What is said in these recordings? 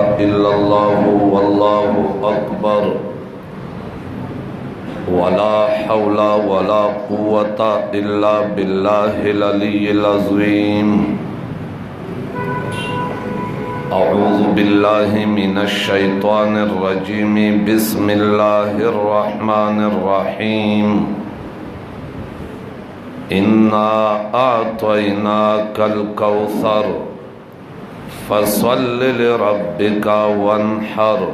إلا الله والله أكبر ولا حول ولا قوة إلا بالله العلي العظيم أعوذ بالله من الشيطان الرجيم بسم الله الرحمن الرحيم إنا أعطيناك الكوثر فصل لربك وانحر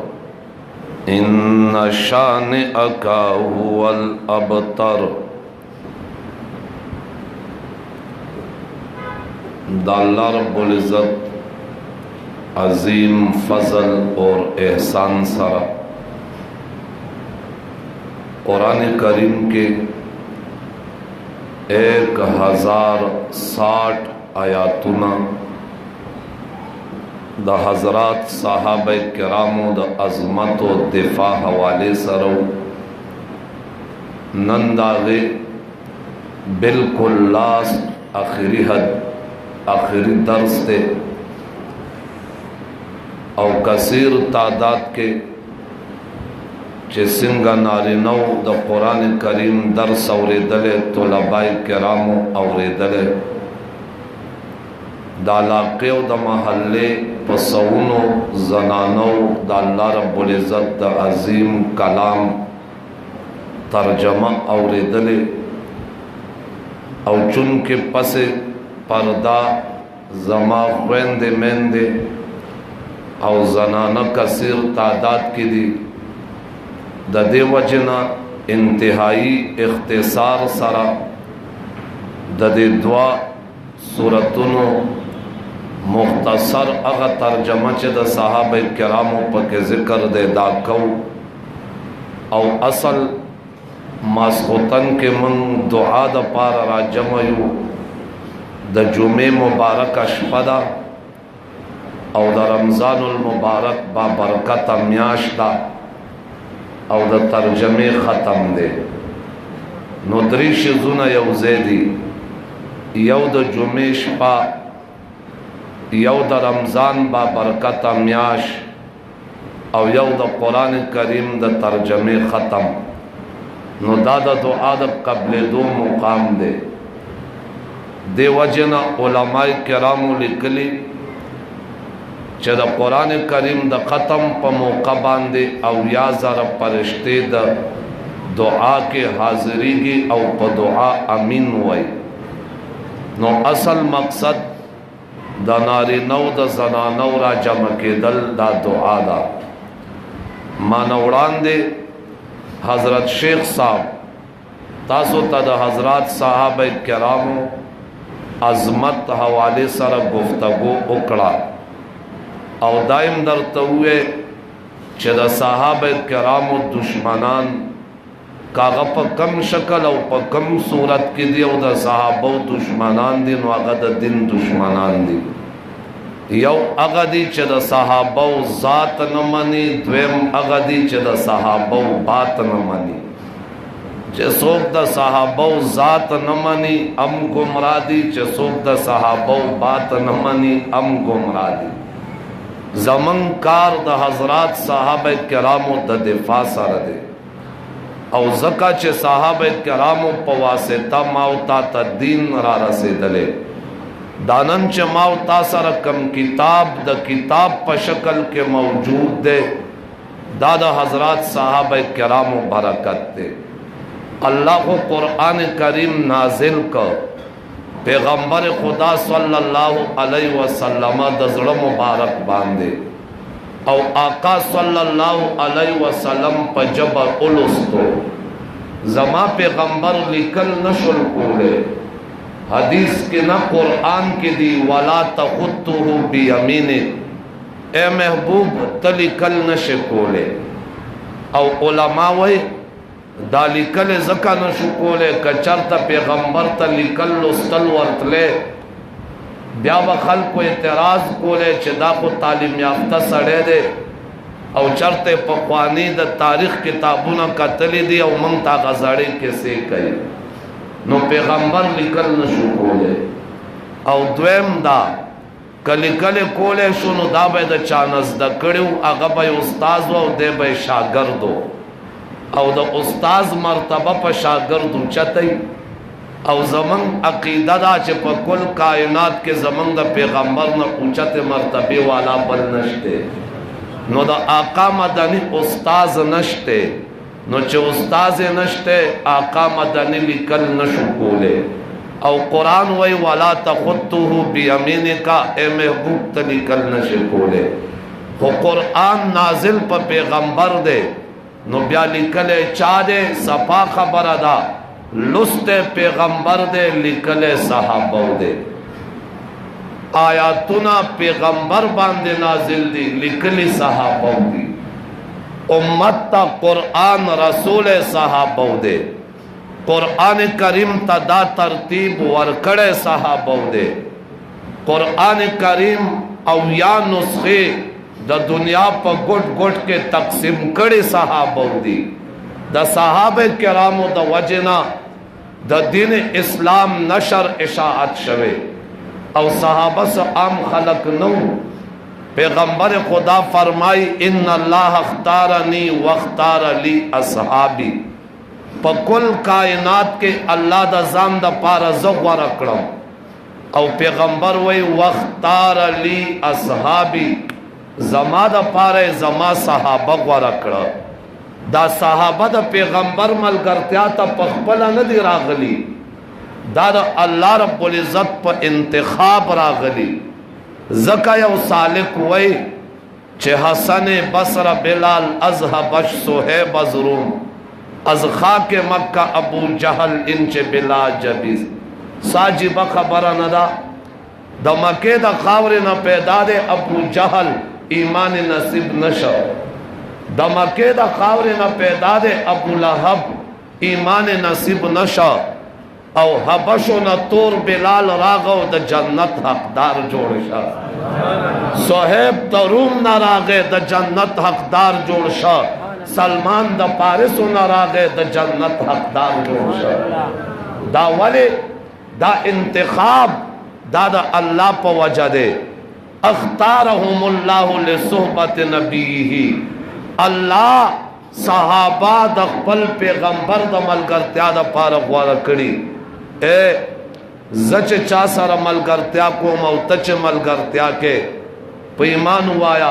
إن شانئك هو الأبتر دا اللہ رب العزت عظیم فضل اور احسان سرا قرآن کریم کے 1060 آیاتنا دا حضرات صحابہ کرامو دا عظمت و دفاع حوالے سرو ننداغے بالکل لاست آخری حد آخری درس تے او کثیر تعداد کے چسنگا نارینو دا قرآن کریم درس اوریدلے طلباء کرامو اوریدلے دا علاقے و دا محلے پسونو زنانو دا اللہ رب العزت دا عظیم کلام ترجمہ اوریدلے او چون کے پس پردہ زما خویند میندے او زنانہ کثیر تعداد کی دی دا دے وجنا انتہائی اختصار سرا دا دے دعا سورتونو مختصر اغا ترجمہ چے دا صحابہ کرامو پک ذکر دے دا کو او اصل ماسخوتن کے من دعا دا پارا را جمعیو دا جمعہ مبارک اشپدا او دا رمضان المبارک با برکت میاش دا او دا ترجمه ختم دے نو دری شزون یو زیدی یو دا جمعه شپا یو دا رمضان با برکت میاش او یو دا قرآن کریم دا ترجمه ختم نو دا دعا دا قبل دو مقام دے دے وجنا علماء کرامو لکلی چه دا قرآن کریم دا ختم پا موقع باندے او یا زر پرشتے دا دعا کے حاضری گی او پا دعا امین ہوئی نو اصل مقصد دا ناری نو دا زنانو را جمع کے دل دا دعا دا مانوڑان دے حضرت شیخ صاحب تاسو تا دا حضرات صحابہ کرامو عظمت حوالے سر گفتگو اکڑا او دائم در توئے چه دا صحابہ کرام و دشمنان کاغا پا کم شکل او پا کم صورت کی دی او دا صحابہ و دشمنان دی نو اگا دا دن دشمنان دی یو اگا دی چه دا صحابہ و ذات نمانی دویم اگا دی چه دا صحابہ و بات نمانی چه سوک دا صحابہ و ذات نمانی ام گمرا دی چه سوک دا صحابہ و بات نمانی ام گمرا دی زمن کار دا حضرات صحابہ کرامو دا دفاع سر دے او زکا چے صحابہ کرامو پواسطہ ماوتا تا دین را رسے دلے دانن چے ماوتا سر کم کتاب دا کتاب پا شکل کے موجود دے دا حضرات صحابہ کرامو برکت دے اللہ کو قرآن کریم نازل کر پیغمبر خدا صلی اللہ علیہ وسلم دزڑ مبارک باندے او آقا صلی اللہ علیہ وسلم پا جبر الستو زما پیغمبر لکل نشل کولے حدیث کے نا قرآن کے دی وَلَا تَخُطُّهُ بِيَمِينِكَ اے محبوب تلکل نشل کولے او علماء وے دا لکل زکا نشو کولے کچرتا پیغمبر تا لکل لستل ورتلے بیا با خلق کو اعتراض کولے چه دا کو تعلیم یافتہ سڑے دے او چرتے پقوانی دا تاریخ کتابونا کتلی دی او منتا غزاڑی کسے کئی نو پیغمبر لکل نشو کولے او دویم دا کلی کلی کولے شنو دا بے دا چانز دا کڑیو اگا بے استاز و دے بے شاگردو او دا استاز مرتبہ پا شاگردو چتی او زمان عقیدہ دا چے پا کل کائنات کے زمان دا پیغمبر نا اوچت مرتبے والا بل نشتے نو دا آقا مدنی استاز نشتے نو چے استاز نشتے آقا مدنی لکل نشو کولے او قرآن وی وَلَا تَخُطُّهُ بِيَمِينِكَ اے محبوب تلیکل نشے کولے وہ قرآن نازل پا پیغمبر دے نو بیا لکلے چاہ دے صفا خبر دا لست پیغمبر دے لکلے صحابہ دے آیاتنا پیغمبر باندے نازل دی لکلی صحابہ دی امت تا قرآن رسول صحابہ دے قرآن کریم تا دا ترتیب ورکڑے صحابہ دے قرآن کریم اویا نسخے دا دنیا پا گٹ گٹ کے تقسیم کڑے صحابہ دی دا صحابہ کرامو دا وجنا دا دین اسلام نشر اشاعت شوے او صحابہ سے عام خلق نو پیغمبر خدا فرمائی ان اللہ اختارنی واختار لی اصحابی پا کل کائنات کے اللہ دا زام دا پارا زغور اکڑم او پیغمبر وی واختار لی اصحابی زما دا پارا زما صحابہ غور اکڑم دا صحابہ دا پیغمبر ملگرتیا تا پخپلا ندی راغلی دا دا اللہ رب العزت پا انتخاب راغلی زکا یو سالک وی چھ حسن بصر بلال ازہبش صحیب ازروم از خاک مکہ ابو جہل انچ بلا جبیز ساجبہ خبرہ ندا دا مکہ دا خاور نہ پیدا دے ابو جہل ایمان نصیب نشو دا مکہ دا خاور نہ پیدا دے ابو لہب ایمان نصیب نشو او حبشو نہ تور بلال راغو دا جنت حقدار جوڑ شا صحیب تروم نہ راغے دا جنت حقدار جوڑ شا سلمان دا پارسو نہ راغے دا جنت حقدار جوڑ شا دا ولی دا انتخاب دا دا اللہ پا وجہ دے اختارہم اللہ لصحبت نبیہی اللہ صحابہ دا قبل پیغمبر دا ملگرتیا دا پارا غوارا کری اے زچ چا سارا ملگرتیا کو موتچ ملگرتیا کے پا ایمان ہوایا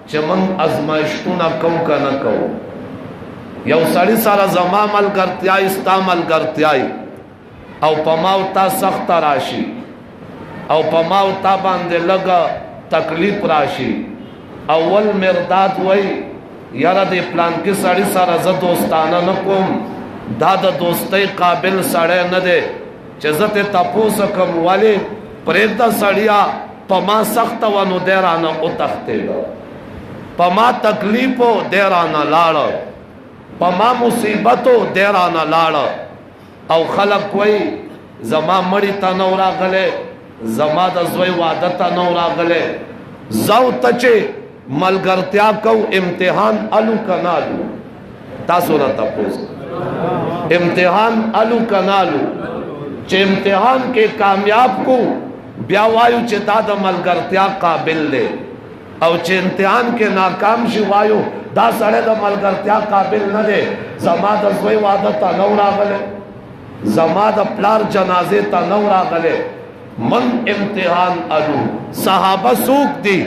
چھ من ازمائشتو نہ کو کا نہ کو یو سڑی سارا زما ملگرتیا استا ملگرتیائی او پا ماوتا سخت راشی او پا ماوتا باندے لگا تکلیف راشی اول مرداد وئی یارا دے پلان کی سڑی سارا زد دوستانا نکم دا دا دوستی قابل سڑے ندے چزت تپوسکم والی پریدہ سڑیا پا ما سخت ونو دیرانا اتختے گا پا ما تکلیفو دیرانا لاڑا پا ما مصیبتو دیرانا لاڑا او خلق کوئی زما مڑی تا نورا گلے زما دا زوی وعدتا نورا گلے زو تچے ملگرتیا کو امتحان علو کنالو تاسو را تپوس امتحان علو کنالو چے امتحان کے کامیاب کو بیاوائیو چے دادا ملگرتیا قابل دے او چے امتحان کے ناکام شوائیو دا سڑے دا ملگرتیا قابل نہ دے زما دا زوی وعدتا نورا گلے زما دا پلار جنازے تا نورا گلے من امتحان علو صحابہ سوک دی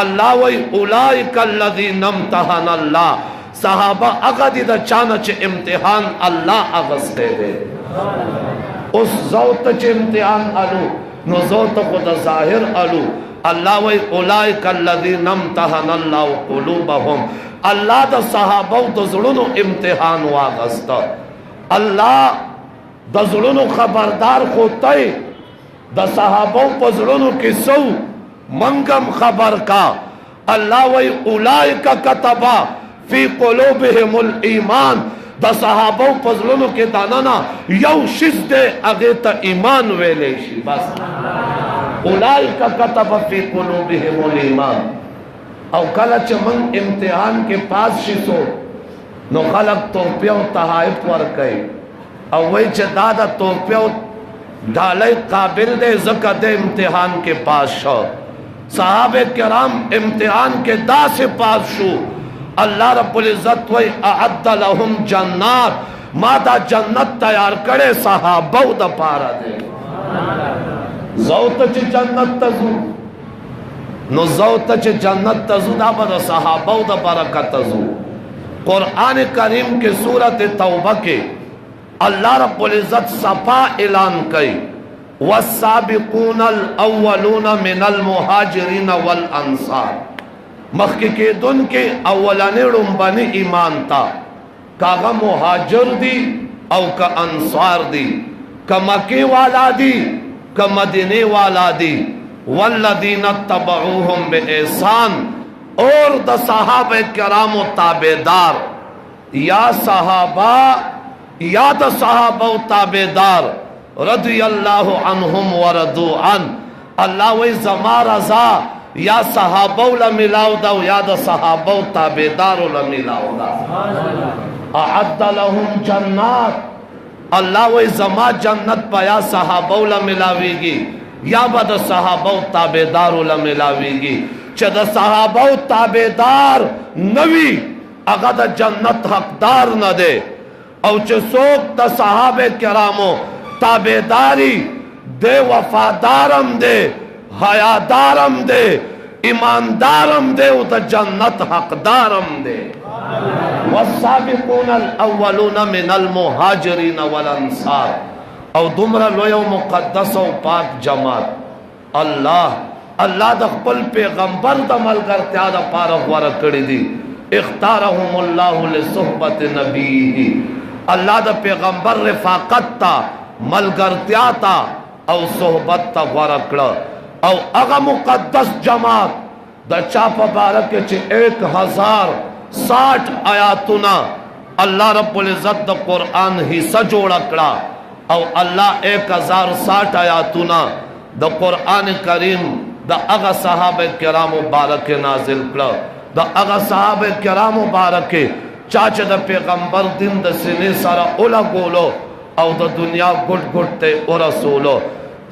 اللہ وی اولائک الذین امتحن اللہ صحابہ اگدی دا چانچ امتحان اللہ اغسطے دے اس زوت چ امتحان علو نو زوت خود ظاہر علو اللہ وی اولائک الذین امتحن اللہ قلوبہم اللہ دا صحابہ دا ظلنو امتحان واغستا اللہ دا ظلنو خبردار خوتائی دا صحابہ پا ظلنو کسو منگم خبر کا اللہ وی اولائک کتبا فی قلوبہم الایمان دا صحابہ پزلونو کے دانانا یو شز دے اگیتا ایمان ویلے شی بس اولائک کتب فی قلوبہم الایمان او کلا چمن امتحان کے پاس شسو نو خلق توپیو تحائف ورکئی او وی چھ دادا توپیو ڈالے قابل دے زکا دے امتحان کے پاس شو صحابہ کرام امتحان کے دا سے پاس شو اللہ رب العزت وی اعد لهم جنات ما دا جنت تیار کرے صحابہ دا پارا دے زوتا چی جنت تزو نو زوتا چی جنت تزو دا بدا صحابہ دا برکت تزو قرآن کریم کے سورت توبہ کے اللہ رب العزت صفا اعلان کئی والسابقون الاولون من المہاجرین والانصار مخی کے دن کے اولانی رنبانی ایمان تا کاغا مہاجر دی او کا انصار دی کا مکی والا دی کا مدینے والا دی والذین اتبعوہم بے احسان اور دا صحابہ کرام و تابدار یا صحابہ یا دا صحابہ و تابدار رضی اللہ عنہم وردو عن اللہ وی زما رضا یا صحابہ لملاو دا یا دا صحابہ و تابدار لملاو دا اعد لهم جنات اللہ وی زما جنت پا یا صحابہ لملاوی گی یا با دا صحابہ و تابدار لملاوی گی چہ دا صحابہ و تابدار نوی اگا دا جنت حقدار نہ دے او چہ سوک دا صحابہ کرامو تابداری دے وفادارم دے حیادارم دے ایماندارم دے او دا جنت حقدارم دے والسابقون الاولون من المہاجرین والانصار او دمرا لویو مقدس و پاک جماعت اللہ دا خپل پیغمبر دا ملگرتیا دا پارا غورا کری دی اختارهم اللہ لصحبت نبی اللہ دا پیغمبر رفاقت تا ملگرتیا تا او صحبت تا غورا کڑا او اگا مقدس جماعت دا چاپا بارکے چھے 1060 آیاتنا اللہ رب العزت دا قرآن ہی سجوڑا کڑا او اللہ 1060 آیاتنا دا قرآن کریم دا اغا صحابہ کرام مبارک نازل کڑا دا اغا صحابہ کرام مبارک چاچے دا پیغمبر دن دا سنے سارا اولا گولو او دا دنیا گھٹ گھٹ تے او رسولو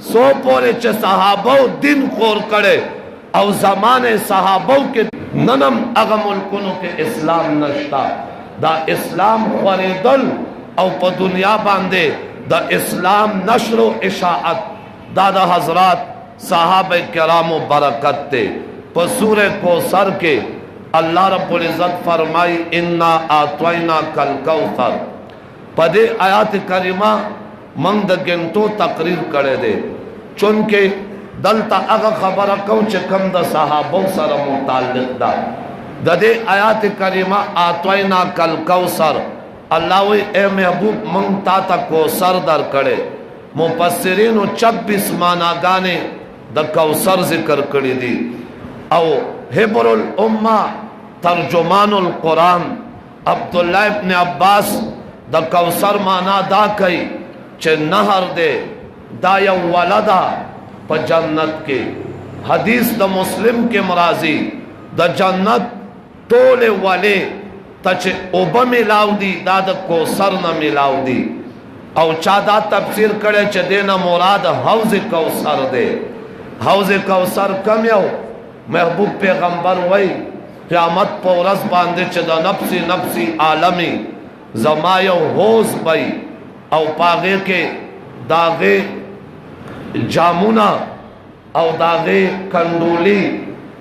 سو پورے چے صحابہ دن خور کرے او زمان صحابہ کے ننم اغا ملکنو کے اسلام نشتا دا اسلام خوریدل او پا دنیا باندے دا اسلام نشر و اشاعت دادا حضرات صحابہ کرام و برکت تے پا سورہ کوثر کے اللہ رب العزت فرمائی انا آتوائنا کل کوثر پا دے آیات کریمہ منگ دا گنتو تقریر کرے دے چونکہ دلتا اگا خبر کو چکم دا صحابہ سر متعلق دا دے آیات کریمہ آتوائنا کل کوثر اللہ وی اے محبوب منگ تا کوثر در کرے مفسرین 26 معناگانے دا کوثر ذکر کری دی او حبر الامہ ترجمان القرآن عبداللہ ابن عباس دا کوثر مانا دا کئی چھ نہر دے دا یا ولدہ پا جنت کے حدیث دا مسلم کے مرازی دا جنت تولے والے تا چھ اوبا ملاو دی دا دا کوثر نہ ملاو دی او چاہدہ تفسیر کرے چھ دینا مراد حوض کوثر دے حوض کوثر کم یو محبوب پیغمبر وی قیامت پا ورز باندے چھ دا نفسی نفسی عالمی زمایو حوض بی او پاغے کے داغے جامونا او داغے کندولی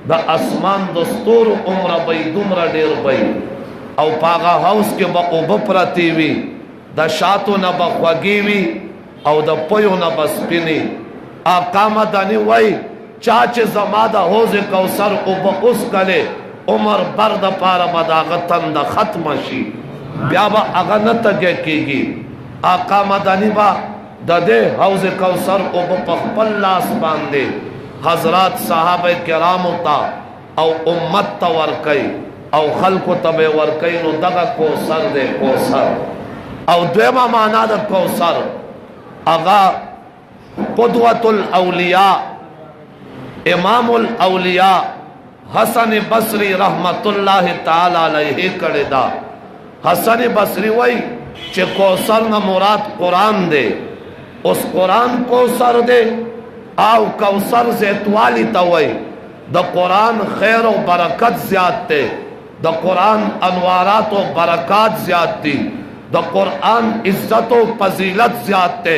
دا اسمان دستور عمر بی دمر دیر بی او پاغا حوض کے با اوبا پراتیوی دا شاتو نا با خوگیوی او دا پیو نا با سپینی آقا مدنی وی چاچ زمادہ حوض کوثر اوبا اس کلے عمر برد پارا مداغتن دا ختم شی بیا با اغنت گے کی گی آقا مدنی با دا دے حوض کوثر اوبا پخپل لاس باندے حضرات صحابہ کرامو تا او امت تا ورکی او خلقو تبے ورکی نو دگا کوثر دے کوثر او دویمہ مانا دا کوثر اغا قدوت الاولیاء امام الاولیاء حسن بصری رحمت اللہ تعالی علیہ کڑے دا حسن بصری وی چھے کوثر نہ مراد قرآن دے اس قرآن کوثر دے آو کوثر زیتوالی تا وی د قرآن خیر و برکت زیاد تے، د قرآن انوارات و برکات زیاد تی، د قرآن عزت و فضیلت زیاد تے،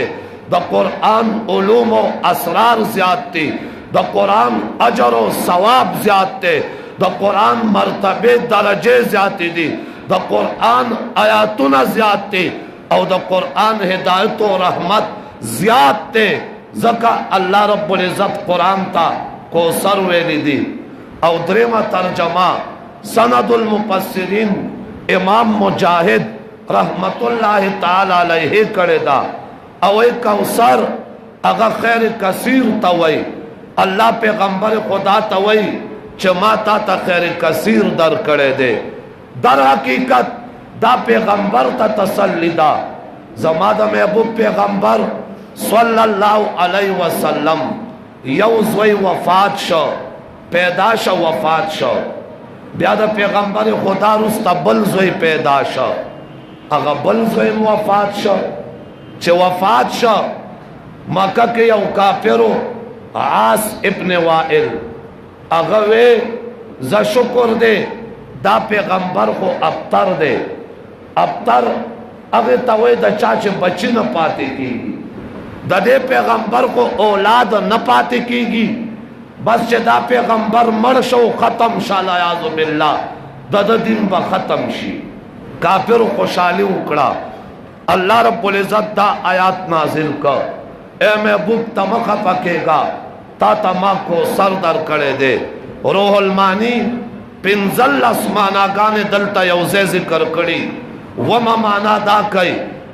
د قرآن علوم و اسرار زیاد تی، د قرآن اجر و ثواب زیاد تے، د قرآن مرتبه درجه زیاد دی، د قرآن آیاتنا زیاد تی، او د قرآن ہدایت و رحمت زیاد تے. زکا اللہ رب العزت قرآن تا کوثر ویلی دی. او دریم ترجمہ سند المفسرین امام مجاہد رحمت اللہ تعالی علیہ کرے دا. او ایک کوثر اگا خیر کثیر توئی، اللہ پیغمبر خدا توئی چما تا تا خیر کثیر در کرے دے. در حقیقت دا پیغمبر تا تسلی دا. زما دا محبوب پیغمبر صلی اللہ علیہ وسلم یو زوی وفات شو، پیدا شو وفات شو، بیا دا پیغمبر خدا رستا بل زوی پیدا شو، اگا بل زوی وفات شو. چه وفات شو مکہ کے یو کافرو عاص ابن وائل اگا وے ز شکر دے دا پیغمبر کو ابتر دے. ابتر اگر توی دا چاچے بچی نہ پاتے کی گی، دا دے پیغمبر کو اولاد نہ پاتے کی گی، بس چے دا پیغمبر مرشو ختم شالا یازو باللہ دا دا دن با ختم شی. کافر خوشحالی اکڑا. اللہ رب العزت دا آیات نازل کر، اے محبوب تمخ پکے گا تا تما کو سر در کرے دے. روح المانی پنزل اسمانا گانے دلتا یوزے ذکر کری وما مانا دا کئی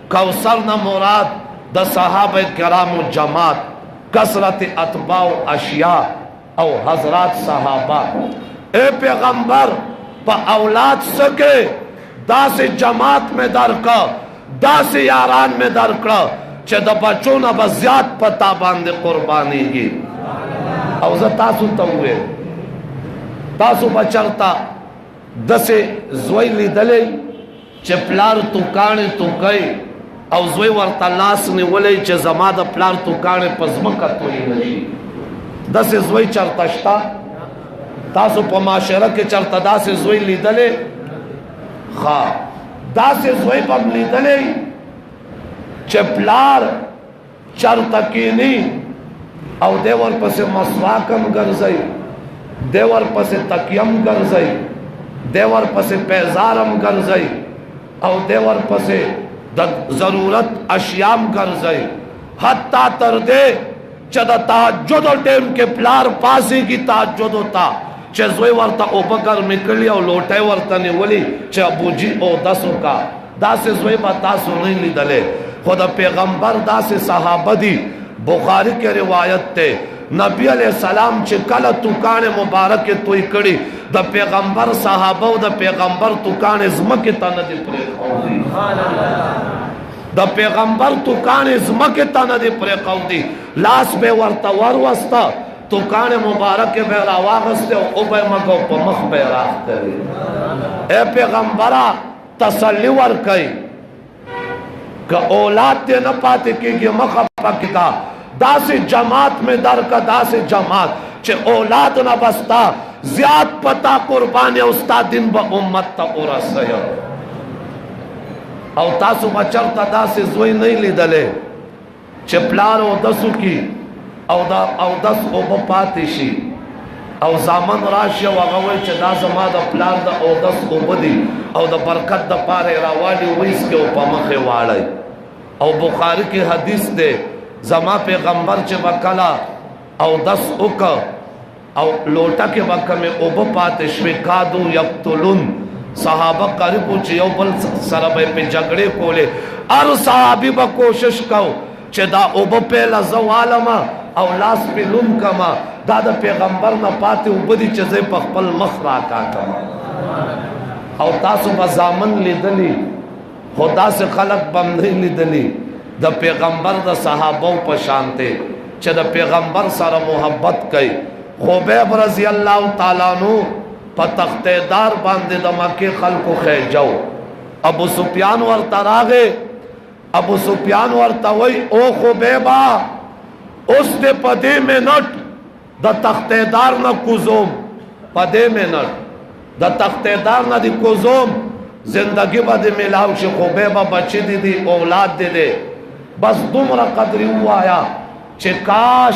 کوثر نہ مراد دا صحابہ کرام جماعت، کثرت اتباع اشیاء او حضرات صحابہ. اے پیغمبر پا اولاد سکے دا سے جماعت میں درکا، دا سے یاران میں درکا، چہ دا بچونا بزیاد پتا باندے قربانی گی. او زا تاسو تا ہوئے تاسو بچرتا دسے زوی لی دلے چه پلار تو کانے تو کئی او زوی ورطا لاس نیولے چه زما دا پلار تو کانے پزمکا توی نشی. دس زوی چرتشتا تاسو پا معاشرہ کے چرتا دا سے زوی لی دلے خواہ دا سے زوی پا لی دلے چه پلار چرتکینی او دیور پس مسواکم گرزئی، دیور پس تکیم گرزئی، دیور پس پیزارم گرزئی، او دیور پس ضرورت اشیام گرزئی. حتی تر دے چہ دا تحجد و ٹیم کے پلار پاسی کی تحجد ہوتا چہ زوی ورطا اوپکر مکلی او لوٹے ورطا نیولی چہ ابو جی او دسو کا دا سے زوی با تاسو نہیں لی دلے. خدا پیغمبر دا سے صحابہ دی. بخاری کے روایت تے نبی علیہ السلام چھ کل تکانے مبارک توی کڑی دا پیغمبر صحابہ دا پیغمبر تکانے زمکی تاندی پریخوندی، دا پیغمبر تکانے زمکی تاندی پریخوندی. لاس بے ورطا وروستا تکانے مبارک بے راواغستے او بے مگو پا مخ بے راکتے. اے پیغمبرہ تسلی ورکئی کہ اولاد تے نہ پاتے کی گی مخ پاکتا دا سے جماعت میں در کا دا سے جماعت چھے اولاد نہ بستا زیاد پتا قربانی استا دن با امت تا ارسیا. او تاسو بچرتا دا سے زوی نہیں لی دلے چھے پلار او دسو کی او دس او بپاتی شی او زامن راشی و اغوی چھے دا زما دا پلار دا او دس او بدی او دا برکت دا پارے راوالی ویس کے او پمخ والی. او بخاری کی حدیث دے زما پیغمبر چے بکلا او دس اکا او لوٹا کے وقت میں اوبا پاتے شوکادو یقتلون صحابہ قریبو چے یو بل سربے پہ جگڑے کولے. ار صحابی با کوشش کاؤ چے دا اوبا پہ لزوالما او لاس پہ لن کما دا دا پیغمبر نا پاتے اوبا دی چیزے پا خپل مخ راکا کما. او تاسو با زامن لی دلی خدا سے خلق بندی لی دلی دا پیغمبر دا صحابوں پشانتے چھ دا پیغمبر سارا محبت کئی. خبیب رضی اللہ تعالیٰ نو پا تخت دار باندے دا مکی خلقو خیجو. ابو سفیان ورطا راگے، ابو سفیان ورطا وی او خبیبا اس دے پدے منٹ د تختیدار نه کوزوم پدې منټ د تختیدار نه دی کوزوم زندگی با دی ملاو شي خو به با بچی دی اولاد دی بس دومره قدر وایا چې کاش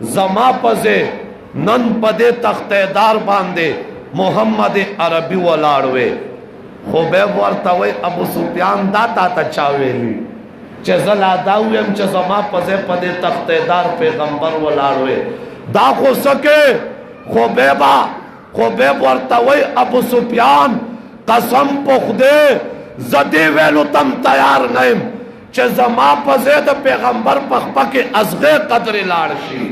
زما پزه نن پدې تختیدار باندې محمد عربي ولاړوي خو به ورته وای ابو سفیان دا تا چا ویلی چې زلا دا ویم چې زما پزه پدې تختیدار پیغمبر ولاړوي دا خو سکه خو به ورته وای ابو سفیان قسم په خدای زدی ویلو تم تیار نیم چې زما پزه د پیغمبر په خپه کې ازغه قدر لاړ شي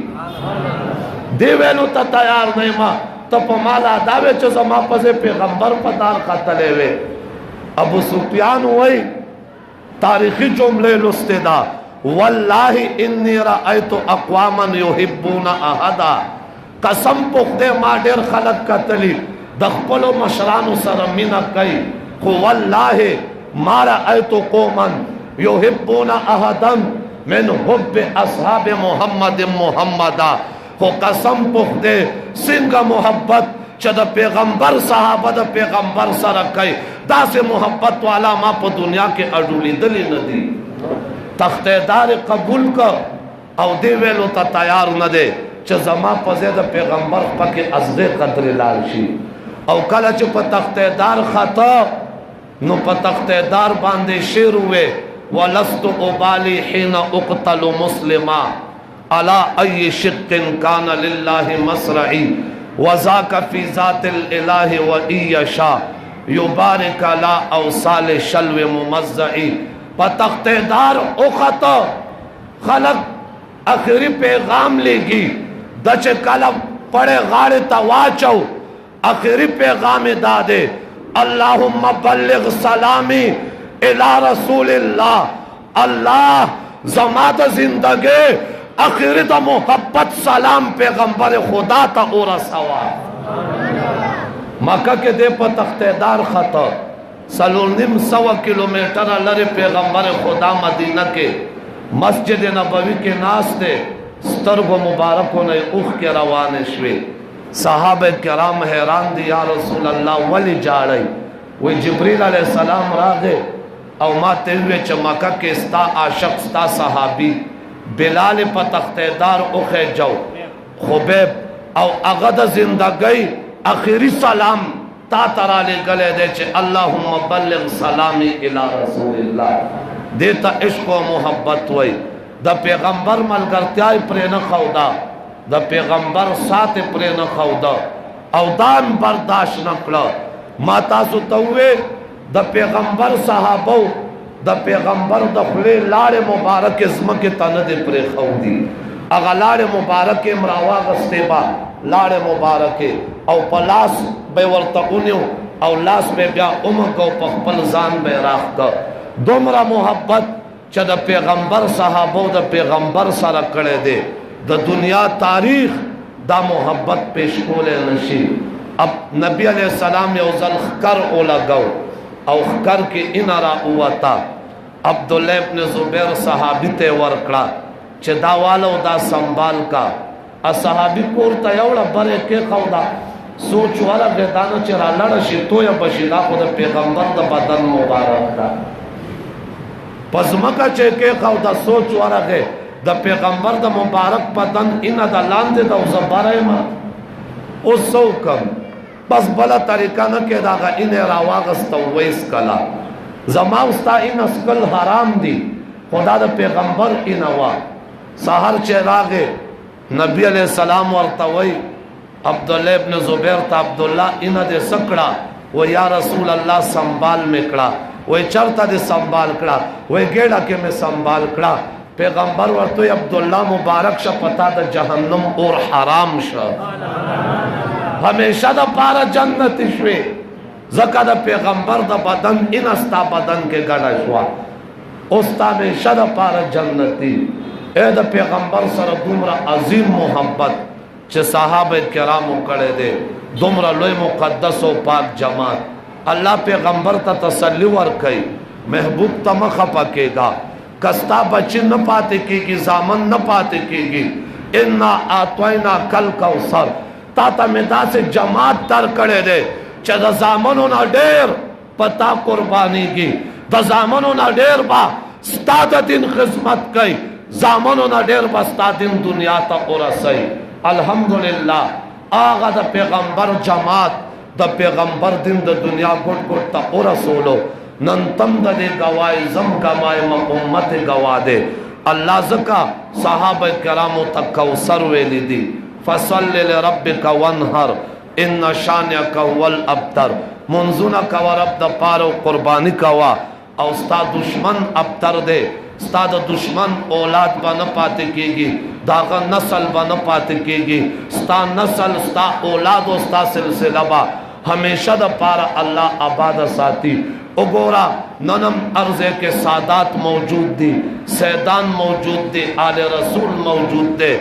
دی ویلو ته تیار نیم ته په مالا دا وی چې زما پزه پیغمبر په دار قتلې وي ابو سفیان وای تاریخی جمله لسته دا والله انی رأیت اقواما یحبون احدا قسم په خدای ما ډیر خلق قتلی د خپل مشرانو سره مینا کوي خو والله ما رأیت قوما یحبون احدا من حب اصحاب محمدا خو قسم په خدای څنګه محبت چې د پیغمبر صحابه د پیغمبر سره کوي داسې محبت والا ما په دنیا کې اډولېدلې نه دي تختیدار قبول کا او دی ویلو ته تیار نه دی چې زما په ځای د پیغمبر پکې ازغه قدر لاړ شي او کله چې په تختیدار خطا نو په تختیدار باندې شعر وې ولست ابالي حين اقتل مسلما على اي شق كان لله مصرعي وذاك في ذات الاله وان يشاء يبارك على اوصال شلو ممزعي په تختیدار او خطا خلق اخری پیغام لګي د چې کله پړې غاړه تا واچو آخری پیغام دادے اللہم بلغ سلامی الى رسول اللہ اللہ زماد زندگی آخری تا محبت سلام پیغمبر خدا تا اورا سوا مکہ کے دے پا تختیدار خطا 350 کلومیٹر لر پیغمبر خدا مدینہ کے مسجد نبوی کے ناس دے سترگ مبارکوں نے اوخ کے روان شوے صحابہ کرام حیران دی یا رسول اللہ ولی جاڑی وی جبریل علیہ السلام راگے او ما تیوے چا مکہ کے ستا عاشق ستا صحابی بلال پا تختیدار اخے جو خبیب او اغد زندگی اخیری سلام تا ترا لے گلے دے چے اللہم بلغ سلامی الى رسول اللہ دیتا عشق و محبت وی دا پیغمبر ملگرتیائی پرین خودا دا پیغمبر سات پرین خودا او دان برداشت نکلا ما تاسو تووے دا پیغمبر صحابو دا پیغمبر دخلے لار مبارک ازمک تند پر خودی اگا لار مبارک مراواغ استیبا لار مبارک او پلاس بے ورطقونیو او لاس بے بیا امک او پخپل زان بے راخ کا دومرا محبت چا دا پیغمبر صحابو دا پیغمبر سارا کڑے دے دا دنیا تاریخ دا محبت پیش کولے نشی اب نبی علیہ السلام یوزل خکر اولا گو او خکر کی انارا اواتا عبداللہ ابن زبیر صحابی تے ورکڑا چه دا والو دا سنبال کا صحابی کورتا یوڑا برے کے خودا سوچ والا گردانا چه را لڑشی تو یا بشیدہ خود پیغمبر دا بدن مبارک دا پزمکا چه کے خودا سوچ والا گے دا پیغمبر دا مبارک بدن اینا دا لاندے دا زبارے ما اس سو کم بس بلا طریقہ نہ کہ دا انہیں راواغستا ویس کلا زماؤستا ان اسکل حرام دی خدا دا پیغمبر انوا سہر چراغے نبی علیہ السلام ورطوئی عبداللہ ابن زبیر تا عبداللہ انہ دے سکڑا وہ یا رسول اللہ سنبال میں کڑا وہ چرتا دے سنبال کڑا وہ گیڑا کے میں سنبال کڑا پیغمبر ورطوئی عبداللہ مبارک شا پتا دا جہنم اور حرام شا ہمیشہ دا پارا جنت شوے زکا دا پیغمبر دا بدن ان استا بدن کے گڑا شوا استا ہمیشہ دا پارا جنتی اے دا پیغمبر سر دومرا عظیم محبت چھ صحابہ کرامو کڑے دے دومرا لوی مقدس و پاک جماعت اللہ پیغمبر تا تسلی ورکئی محبوب تا مخفا کے گا کستا بچی نہ پاتے کی گی زامن نہ پاتے کی گی انا آتوینا کل کوثر تا تا مدا سے جماعت تر کڑے دے چا دا زامنو نا دیر پتا قربانی کی دا زامنو نا دیر با ستا دا دن خدمت کئی زامنو نا دیر با ستا دن دنیا تا ارسی الحمدللہ آغا دا پیغمبر جماعت دا پیغمبر دن دا دنیا گھٹ گھٹ تا ارسولو نن تم دا دے گوائی زم گوائی ما امت گوا دے اللہ زکا صحابہ کرامو تک کوثر ویلی دی فصل لربک وانہر ان شانیک والابتر منزونا کوا رب دا پارو قربانی کوا او ستا دشمن ابتر دے ستا دا دشمن اولاد با نہ پاتے کی گی داغا نسل با نہ پاتے کی گی ستا نسل ستا اولاد و ستا سلسلہ با ہمیشہ دا پارا اللہ آباد ساتی اگورا ننم عرضے کے سادات موجود دی سیدان موجود دی آل رسول موجود دے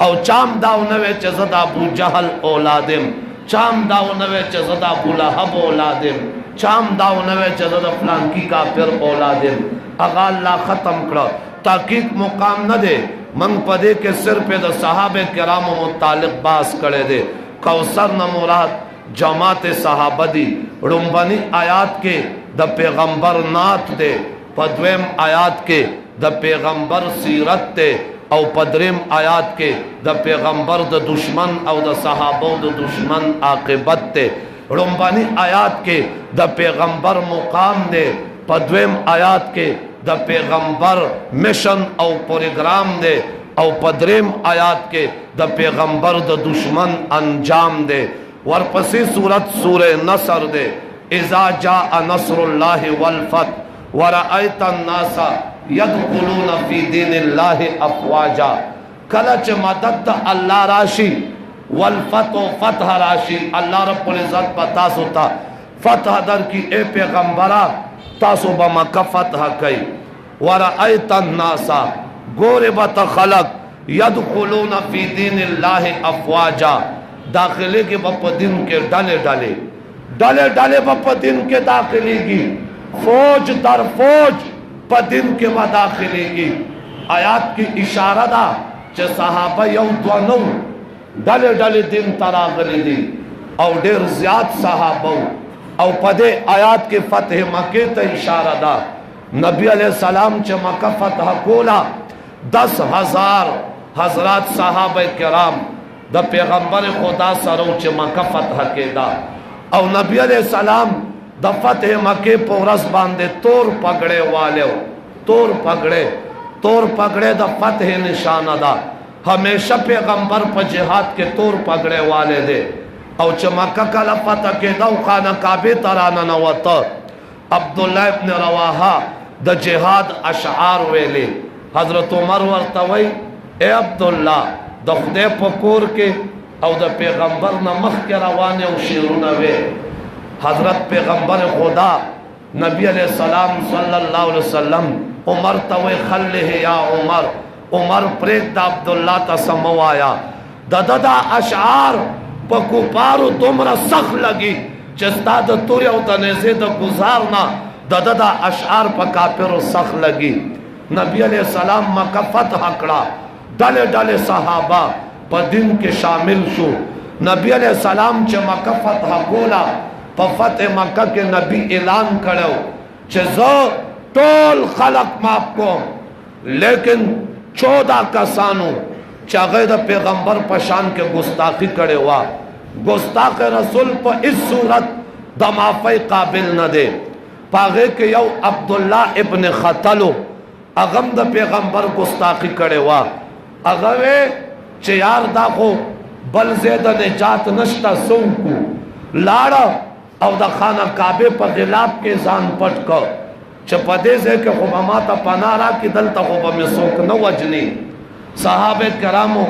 او چام داو نوے چزد ابو جہل اولادم چام داو نوے چزد ابو لہب اولادم چام داو نوے چزد فلان کی کافر اولادم اگا اللہ ختم کرو تحقیق مقام نہ دے من پدے کے سر پہ دا صحابہ کرام متعلق باس کرے دے کوثر نہ مراد جماعت صحابہ دی رنبانی آیات کے دا پیغمبر نات دے پدویم آیات کے دا پیغمبر سیرت دے او پدریم آیات کے دا پیغمبر دا دشمن او دا صحابہ دا دشمن عاقبت دے رنبانی آیات کے دا پیغمبر مقام دے پدویم آیات کے دا پیغمبر مشن او پروگرام دے او پدریم آیات کے دا پیغمبر دا دشمن انجام دے ورپسی سورت سورہ نصر دے اذا جاء نصر اللہ والفتح ورأیت الناس یدخلون فی دین اللہ افواجا کلچ مدد دا اللہ راشی والفتح فتح راشی اللہ رب العزت پا تاسو تا فتح در کی اے پیغمبرہ تاسو بمکہ فتح کئی ورأیت الناس گوربت خلق یدخلون فی دین اللہ افواجا داخلے کے بپا دن کے ڈالے ڈالے ڈالے ڈالے بپا دن کے داخلے کی فوج در فوج پا دن کے با داخلے کی آیات کی اشارہ دا چھ صحابہ یو دوانو ڈالے ڈالے دن تراغلی دی او دیر زیاد صحابہ او پدے آیات کے فتح مکہ تا اشارہ دا نبی علیہ السلام چھ مکہ فتح کولا 10,000 حضرات صحابہ کرام دا پیغمبر خدا سرو چھ مکہ فتح کے دا او نبی علیہ السلام دا فتح مکہ پورس باندے تور پگڑے والے تور پگڑے دا فتح نشانہ دا ہمیشہ پیغمبر پا جہاد کے تور پگڑے والے دے او چھ مکہ کلا فتح کے دا خانہ کعبے ترانا نواتا عبداللہ ابن رواحہ دا جہاد اشعار ویلے حضرت عمر ورطوئی اے عبداللہ دا خدے پکور کے او دا پیغمبر نمخ کے روانے او شیرون وے حضرت پیغمبر خدا نبی علیہ السلام صلی اللہ علیہ وسلم عمر توے خلہ یا عمر عمر پریک دا عبداللہ تا سمو آیا دا اشعار پکو پارو تمرا سخ لگی چستا دا توری او دا نیزے دا گزارنا دا اشعار پا کافر سخ لگی نبی علیہ السلام مکہ فتح کڑا ڈالے ڈالے صحابہ پا دن کے شامل شو نبی علیہ السلام چھ مکہ فتح کولا پا فتح مکہ کے نبی اعلان کرو چھ زو طول خلق ماپ کو لیکن 14 کسانو چھ غیر پیغمبر پشان کے گستاخی کرے ہوا گستاخ رسول پا اس صورت دا معافی قابل نہ دے پاگے کہ یو عبداللہ ابن خطلو اغم دا پیغمبر گستاخی کرے ہوا اغوے چھ یار دا خو بل زیدہ نجات نشتا سونکو لارا او دا خانہ کعبے پا غلاب کے زان پٹ کر چھ پدے سے کہ خوبہ ماتا پنارا کی دلتا خوبہ میں سوک نو وجنی صحابہ کرامو